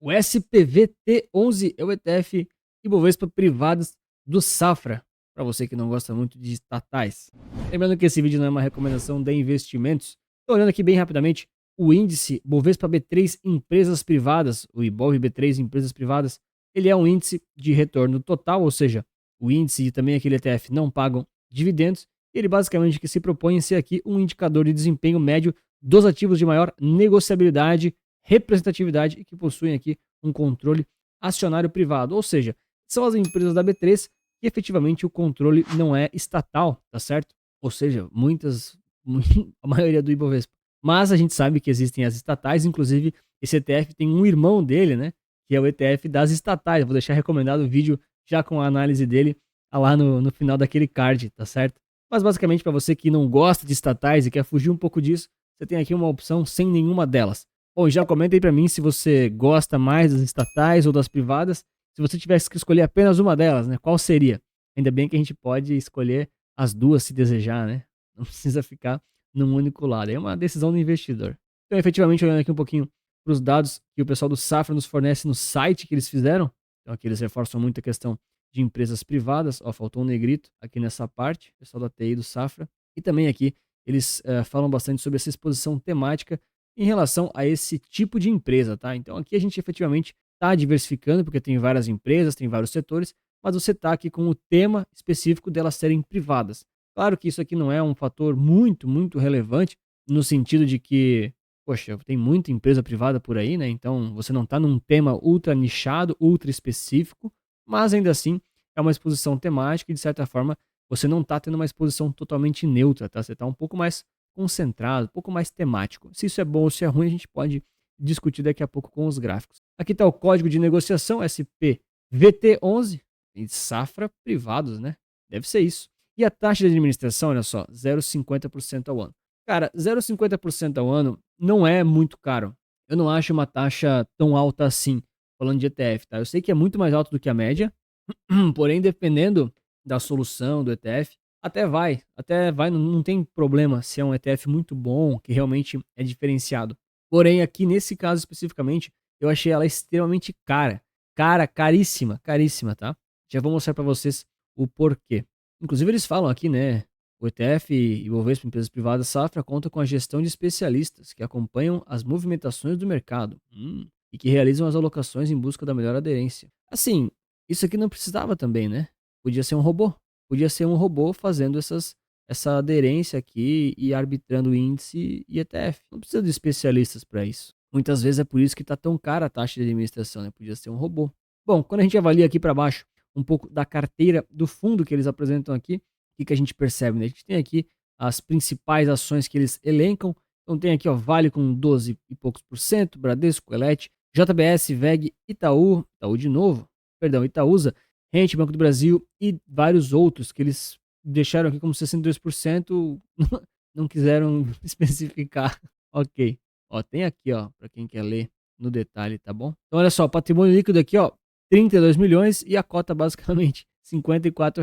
O SPVT11 é o ETF Ibovespa Privados do Safra, para você que não gosta muito de estatais. Lembrando que esse vídeo não é uma recomendação de investimentos. Estou olhando aqui bem rapidamente o índice Bovespa B3 Empresas Privadas, o Ibov B3 Empresas Privadas. Ele é um índice de retorno total, ou seja, o índice e também aquele ETF não pagam dividendos. Ele basicamente que se propõe a ser aqui um indicador de desempenho médio dos ativos de maior negociabilidade, representatividade e que possuem aqui um controle acionário privado, ou seja, são as empresas da B3 que efetivamente o controle não é estatal, tá certo? Ou seja, a maioria do Ibovespa. Mas a gente sabe que existem as estatais, inclusive esse ETF tem um irmão dele, né? Que é o ETF das estatais. Eu vou deixar recomendado o vídeo já com a análise dele lá no final daquele card, tá certo? Mas basicamente para você que não gosta de estatais e quer fugir um pouco disso, você tem aqui uma opção sem nenhuma delas. Bom, já comenta aí para mim se você gosta mais das estatais ou das privadas. Se você tivesse que escolher apenas uma delas, né? Qual seria? Ainda bem que a gente pode escolher as duas se desejar, né? Não precisa ficar num único lado. É uma decisão do investidor. Então, efetivamente, olhando aqui um pouquinho para os dados que o pessoal do Safra nos fornece no site que eles fizeram. Então, aqui eles reforçam muito a questão de empresas privadas. Ó, faltou um negrito aqui nessa parte, pessoal da TI do Safra. E também aqui eles falam bastante sobre essa exposição temática em relação a esse tipo de empresa, tá? Então aqui a gente efetivamente está diversificando, porque tem várias empresas, tem vários setores, mas você está aqui com o tema específico delas serem privadas. Claro que isso aqui não é um fator muito relevante, no sentido de que, poxa, tem muita empresa privada por aí, né? Então você não está num tema ultra nichado, ultra específico, mas ainda assim é uma exposição temática e de certa forma você não está tendo uma exposição totalmente neutra, tá? Você está um pouco mais concentrado, um pouco mais temático. Se isso é bom ou se é ruim, a gente pode discutir daqui a pouco com os gráficos. Aqui está o código de negociação SPVT11 e Safra Privados, né? Deve ser isso. E a taxa de administração, olha só, 0,50% ao ano. Cara, 0,50% ao ano não é muito caro. Eu não acho uma taxa tão alta assim, falando de ETF, tá? Eu sei que é muito mais alto do que a média, porém, dependendo da solução do ETF, até vai, não tem problema se é um ETF muito bom, que realmente é diferenciado. Porém, aqui nesse caso especificamente, eu achei ela extremamente cara. Caríssima, tá? Já vou mostrar para vocês o porquê. Inclusive, eles falam aqui, né? O ETF Ibovespa Empresas Privadas Safra conta com a gestão de especialistas que acompanham as movimentações do mercado e que realizam as alocações em busca da melhor aderência. Assim, isso aqui não precisava também, né? Podia ser um robô. Podia ser um robô fazendo essa aderência aqui e arbitrando índice e ETF. Não precisa de especialistas para isso. Muitas vezes é por isso que está tão cara a taxa de administração, né? Podia ser um robô. Bom, quando a gente avalia aqui para baixo um pouco da carteira do fundo que eles apresentam aqui, o que a gente percebe, né? A gente tem aqui as principais ações que eles elencam. Então tem aqui, ó, Vale com 12 e poucos por cento, Bradesco, Elet, JBS, VEG, Itaú de novo, perdão, Itaúsa, Rente, Banco do Brasil e vários outros que eles deixaram aqui como 62%, não quiseram especificar. Ok. Ó, tem aqui, ó, para quem quer ler no detalhe, tá bom? Então olha só, patrimônio líquido aqui, ó, 32 milhões e a cota basicamente R$ 54.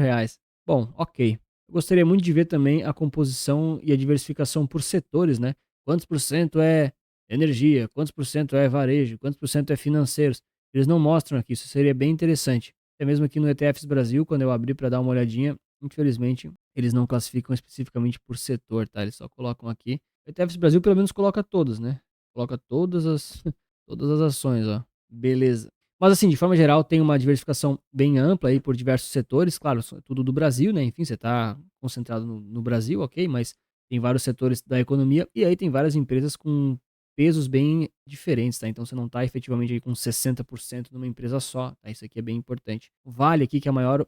Bom, ok. Eu gostaria muito de ver também a composição e a diversificação por setores, né? Quantos por cento é energia, quantos por cento é varejo, quantos por cento é financeiros. Eles não mostram aqui, isso seria bem interessante. Até mesmo aqui no ETFs Brasil, quando eu abri para dar uma olhadinha, infelizmente, eles não classificam especificamente por setor, tá? Eles só colocam aqui. O ETFs Brasil pelo menos coloca todas, né? Coloca todas as, todas as ações, ó. Beleza. Mas assim, de forma geral, tem uma diversificação bem ampla aí por diversos setores. Claro, tudo do Brasil, né? Enfim, você está concentrado no Brasil, ok? Mas tem vários setores da economia e aí tem várias empresas com pesos bem diferentes, tá? Então você não está efetivamente aí com 60% numa empresa só, tá? Isso aqui é bem importante. O Vale aqui, que a maior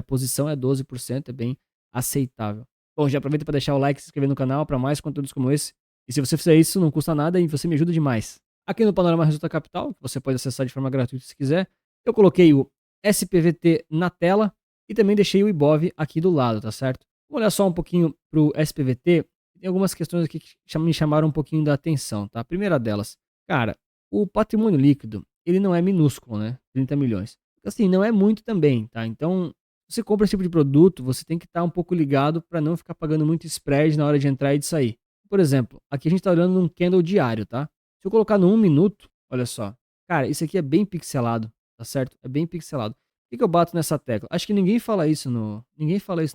posição é 12%, é bem aceitável. Bom, já aproveita para deixar o like e se inscrever no canal para mais conteúdos como esse. E se você fizer isso, não custa nada e você me ajuda demais. Aqui no Panorama Resulta Capital, que você pode acessar de forma gratuita se quiser, eu coloquei o SPVT na tela e também deixei o Ibov aqui do lado, tá certo? Vamos olhar só um pouquinho para o SPVT. Tem algumas questões aqui que me chamaram um pouquinho da atenção, tá? A primeira delas, cara, o patrimônio líquido, ele não é minúsculo, né? 30 milhões. Assim, não é muito também, tá? Então, se você compra esse tipo de produto, você tem que estar um pouco ligado para não ficar pagando muito spread na hora de entrar e de sair. Por exemplo, aqui a gente está olhando num candle diário, tá? Se eu colocar no 1 minuto, olha só, Cara, isso aqui é bem pixelado, tá certo? É bem pixelado. Por que que eu bato nessa tecla? Acho que ninguém fala isso no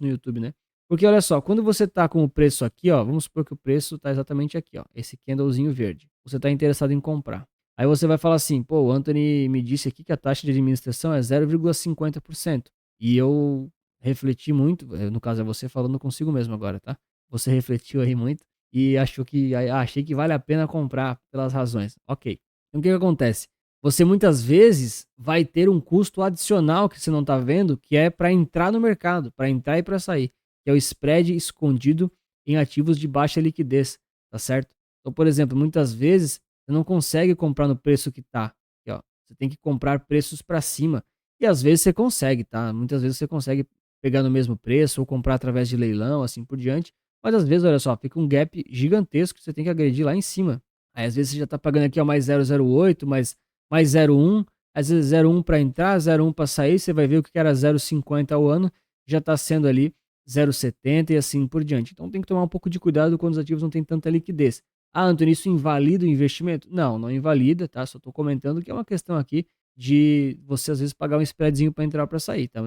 YouTube, né? Porque olha só, quando você tá com o preço aqui, ó, vamos supor que o preço tá exatamente aqui, ó, esse candlezinho verde. Você tá interessado em comprar. Aí você vai falar assim, pô, o Anthony me disse aqui que a taxa de administração é 0,50%. E eu refleti muito, no caso é você falando consigo mesmo agora, tá? Você refletiu aí muito e achou que, achei que vale a pena comprar pelas razões. Ok. Então o que que acontece? Você muitas vezes vai ter um custo adicional que você não está vendo, que é para entrar no mercado, para entrar e para sair, que é o spread escondido em ativos de baixa liquidez, tá certo? Então, por exemplo, muitas vezes você não consegue comprar no preço que está. Você tem que comprar preços para cima. E às vezes você consegue, tá? Muitas vezes você consegue pegar no mesmo preço ou comprar através de leilão, assim por diante. Mas às vezes, olha só, fica um gap gigantesco que você tem que agredir lá em cima. Aí às vezes você já está pagando aqui ó, mais 0,08, mais 0,1, às vezes 0,1 para entrar, 0,1 para sair, você vai ver o que era 0,50 ao ano, já está sendo ali 0,70 e assim por diante. Então tem que tomar um pouco de cuidado quando os ativos não têm tanta liquidez. Ah, Antônio, isso invalida o investimento? Não, não invalida, tá? Só estou comentando que é uma questão aqui de você às vezes pagar um spreadzinho para entrar ou para sair, tá?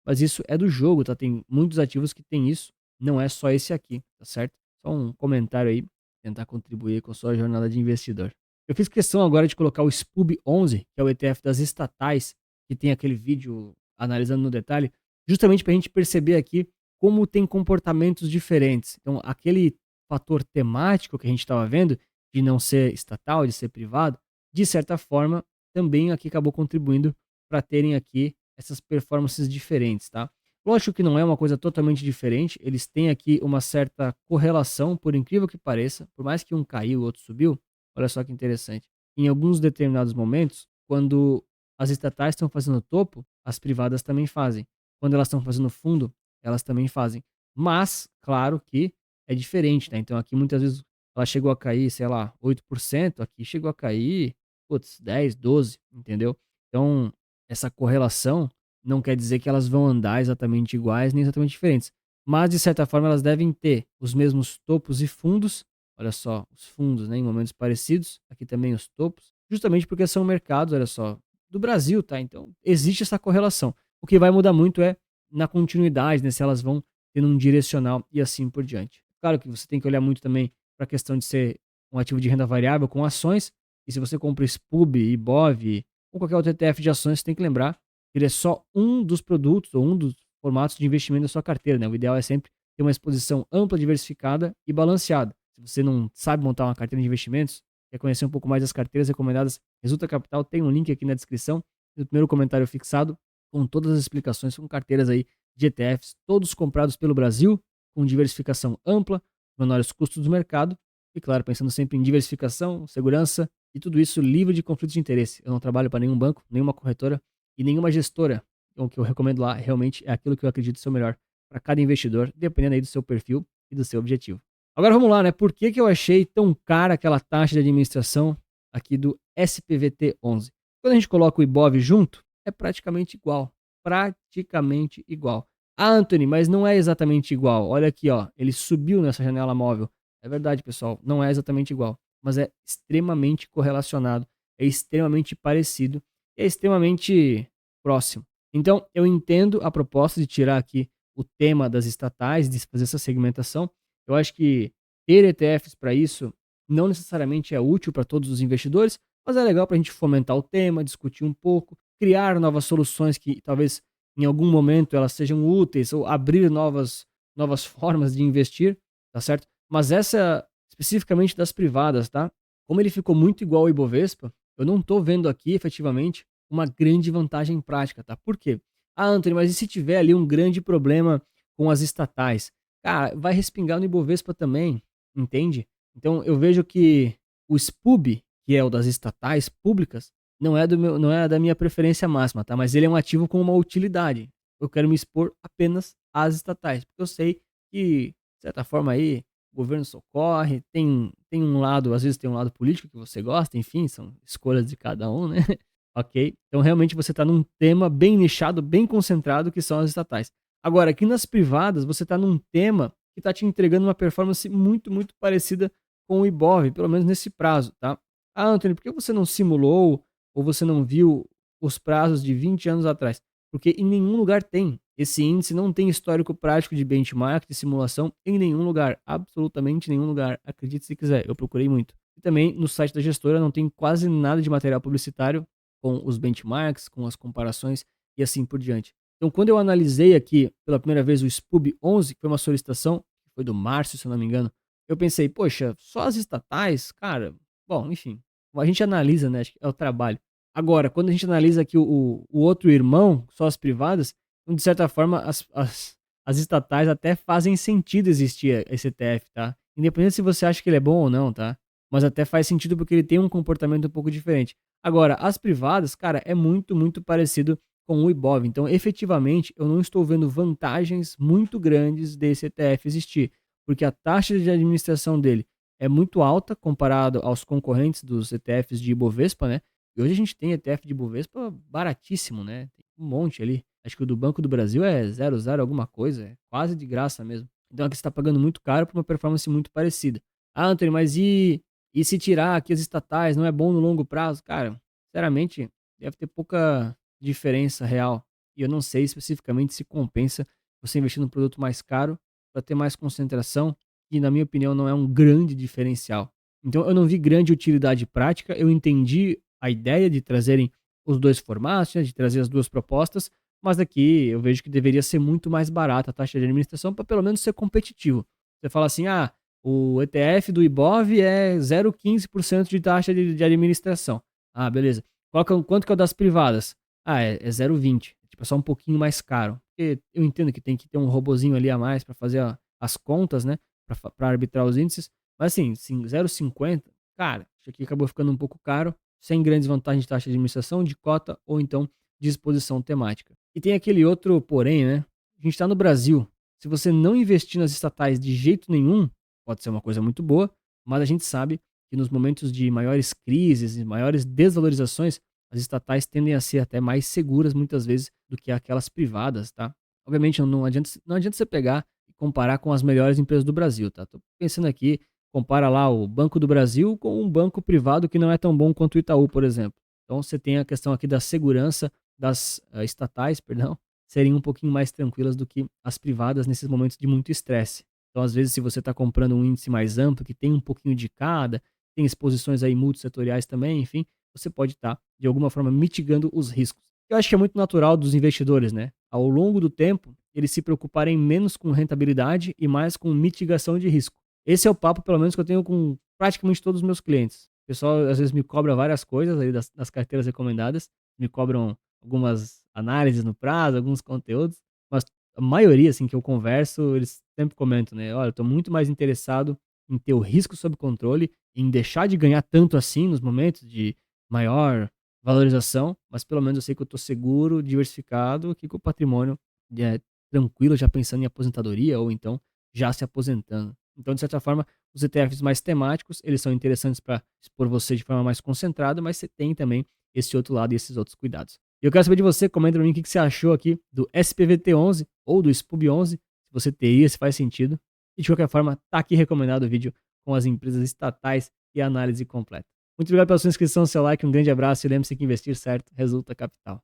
Mas isso é do jogo, tá? Tem muitos ativos que tem isso, não é só esse aqui, tá certo? Só um comentário aí, tentar contribuir com a sua jornada de investidor. Eu fiz questão agora de colocar o SPUB11, que é o ETF das estatais, que tem aquele vídeo analisando no detalhe, justamente para a gente perceber aqui como tem comportamentos diferentes. Então, aquele fator temático que a gente estava vendo, de não ser estatal, de ser privado, de certa forma, também aqui acabou contribuindo para terem aqui essas performances diferentes, tá? Lógico que não é uma coisa totalmente diferente, eles têm aqui uma certa correlação, por incrível que pareça, por mais que um caiu e o outro subiu, olha só que interessante. Em alguns determinados momentos, quando as estatais estão fazendo topo, as privadas também fazem. Quando elas estão fazendo fundo, elas também fazem. Mas, claro que é diferente, né? Então aqui muitas vezes ela chegou a cair, sei lá, 8%, aqui chegou a cair, putz, 10, 12, entendeu? Então, essa correlação não quer dizer que elas vão andar exatamente iguais, nem exatamente diferentes. Mas, de certa forma, elas devem ter os mesmos topos e fundos. Olha só, os fundos, né, em momentos parecidos. Aqui também os topos. Justamente porque são mercados, olha só, do Brasil, tá? Então, existe essa correlação. O que vai mudar muito é na continuidade, né? Se elas vão tendo um direcional e assim por diante. Claro que você tem que olhar muito também para a questão de ser um ativo de renda variável com ações. E se você compra SPUB, IBOV ou qualquer outro ETF de ações, você tem que lembrar que ele é só um dos produtos ou um dos formatos de investimento da sua carteira, né? O ideal é sempre ter uma exposição ampla, diversificada e balanceada. Se você não sabe montar uma carteira de investimentos, quer conhecer um pouco mais das carteiras recomendadas, Resulta Capital tem um link aqui na descrição, no primeiro comentário fixado, com todas as explicações, com carteiras aí de ETFs, todos comprados pelo Brasil, com diversificação ampla, menores custos do mercado, e claro, pensando sempre em diversificação, segurança e tudo isso livre de conflitos de interesse. Eu não trabalho para nenhum banco, nenhuma corretora e nenhuma gestora. Então, o que eu recomendo lá realmente é aquilo que eu acredito ser o melhor para cada investidor, dependendo aí do seu perfil e do seu objetivo. Agora vamos lá, né? Por que que eu achei tão cara aquela taxa de administração aqui do SPVT11? Quando a gente coloca o IBOV junto, é praticamente igual. Praticamente igual. Ah, Anthony, mas não é exatamente igual. Olha aqui, ó. Ele subiu nessa janela móvel. É verdade, pessoal. Não é exatamente igual. Mas é extremamente correlacionado. É extremamente parecido. É extremamente próximo. Então, eu entendo a proposta de tirar aqui o tema das estatais, de fazer essa segmentação. Eu acho que ter ETFs para isso não necessariamente é útil para todos os investidores, mas é legal para a gente fomentar o tema, discutir um pouco, criar novas soluções que talvez em algum momento elas sejam úteis ou abrir novas formas de investir, tá certo? Mas essa especificamente das privadas, tá? Como ele ficou muito igual ao Ibovespa, eu não estou vendo aqui efetivamente uma grande vantagem prática, tá? Por quê? Ah, Anthony, mas e se tiver ali um grande problema com as estatais? Cara, vai respingar no Ibovespa também, entende? Então eu vejo que o SPUB, que é o das estatais públicas, não é da minha preferência máxima, tá? Mas ele é um ativo com uma utilidade. Eu quero me expor apenas às estatais, porque eu sei que, de certa forma aí, o governo socorre, tem um lado, às vezes tem um lado político que você gosta, enfim, são escolhas de cada um, né? Ok? Então realmente você está num tema bem nichado, bem concentrado, que são as estatais. Agora, aqui nas privadas, você está num tema que está te entregando uma performance muito, muito parecida com o Ibov, pelo menos nesse prazo, tá? Ah, Anthony, por que você não simulou ou você não viu os prazos de 20 anos atrás, porque em nenhum lugar tem. Esse índice não tem histórico prático de benchmark, de simulação, em nenhum lugar, absolutamente nenhum lugar, acredite se quiser, eu procurei muito. E também no site da gestora não tem quase nada de material publicitário com os benchmarks, com as comparações e assim por diante. Então, quando eu analisei aqui pela primeira vez o SPUB 11, que foi uma solicitação, que foi do Márcio, se eu não me engano, eu pensei, poxa, só as estatais, cara, bom, enfim, a gente analisa, né, acho que é o trabalho. Agora, quando a gente analisa aqui o outro irmão, só as privadas, então, de certa forma, as estatais até fazem sentido existir esse ETF, tá? Independente se você acha que ele é bom ou não, tá? Mas até faz sentido porque ele tem um comportamento um pouco diferente. Agora, as privadas, cara, é muito, muito parecido com o Ibov. Então, efetivamente, eu não estou vendo vantagens muito grandes desse ETF existir, porque a taxa de administração dele é muito alta comparado aos concorrentes dos ETFs de Ibovespa, né? E hoje a gente tem ETF de Ibovespa baratíssimo, né? Tem um monte ali. Acho que o do Banco do Brasil é 0,0 alguma coisa, é quase de graça mesmo. Então aqui você está pagando muito caro por uma performance muito parecida. Ah, Anthony, mas e se tirar aqui as estatais, não é bom no longo prazo? Cara, sinceramente, deve ter pouca diferença real. E eu não sei especificamente se compensa você investir num produto mais caro para ter mais concentração, e na minha opinião não é um grande diferencial. Então eu não vi grande utilidade prática, eu entendi a ideia de trazerem os dois formatos, né, de trazer as duas propostas, mas aqui eu vejo que deveria ser muito mais barata a taxa de administração para pelo menos ser competitivo. Você fala assim, ah, o ETF do Ibov é 0,15% de taxa de administração. Ah, beleza. Quanto que é o das privadas? Ah, é 0,20. Tipo, é só um pouquinho mais caro. Porque eu entendo que tem que ter um robozinho ali a mais para fazer as contas, né? Para arbitrar os índices. Mas assim, 0,50, cara, isso aqui acabou ficando um pouco caro, sem grandes vantagens de taxa de administração, de cota ou então de exposição temática. E tem aquele outro porém, né? A gente está no Brasil. Se você não investir nas estatais de jeito nenhum, pode ser uma coisa muito boa, mas a gente sabe que nos momentos de maiores crises e maiores desvalorizações, as estatais tendem a ser até mais seguras muitas vezes do que aquelas privadas, tá? Obviamente não adianta você pegar e comparar com as melhores empresas do Brasil, tá? Tô pensando aqui, compara lá o Banco do Brasil com um banco privado que não é tão bom quanto o Itaú, por exemplo. Então você tem a questão aqui da segurança das estatais, perdão, serem um pouquinho mais tranquilas do que as privadas nesses momentos de muito estresse. Então, às vezes, se você está comprando um índice mais amplo, que tem um pouquinho de cada, tem exposições aí multissetoriais também, enfim, você pode estar, de alguma forma, mitigando os riscos. Eu acho que é muito natural dos investidores, né? Ao longo do tempo, eles se preocuparem menos com rentabilidade e mais com mitigação de risco. Esse é o papo, pelo menos, que eu tenho com praticamente todos os meus clientes. O pessoal, às vezes, me cobra várias coisas aí das carteiras recomendadas, me cobram algumas análises no prazo, alguns conteúdos, mas a maioria, assim, que eu converso, eles sempre comentam, né? Olha, eu tô muito mais interessado em ter o risco sob controle, em deixar de ganhar tanto assim nos momentos de maior valorização, mas pelo menos eu sei que eu tô seguro, diversificado, aqui com o patrimônio tranquilo, já pensando em aposentadoria ou então já se aposentando. Então, de certa forma, os ETFs mais temáticos, eles são interessantes para expor você de forma mais concentrada, mas você tem também esse outro lado e esses outros cuidados. E eu quero saber de você, comenta pra mim o que você achou aqui do SPVT11 ou do SPUB11, se você teria, se faz sentido. E de qualquer forma, tá aqui recomendado o vídeo com as empresas estatais e a análise completa. Muito obrigado pela sua inscrição, seu like, um grande abraço e lembre-se que investir certo resulta capital.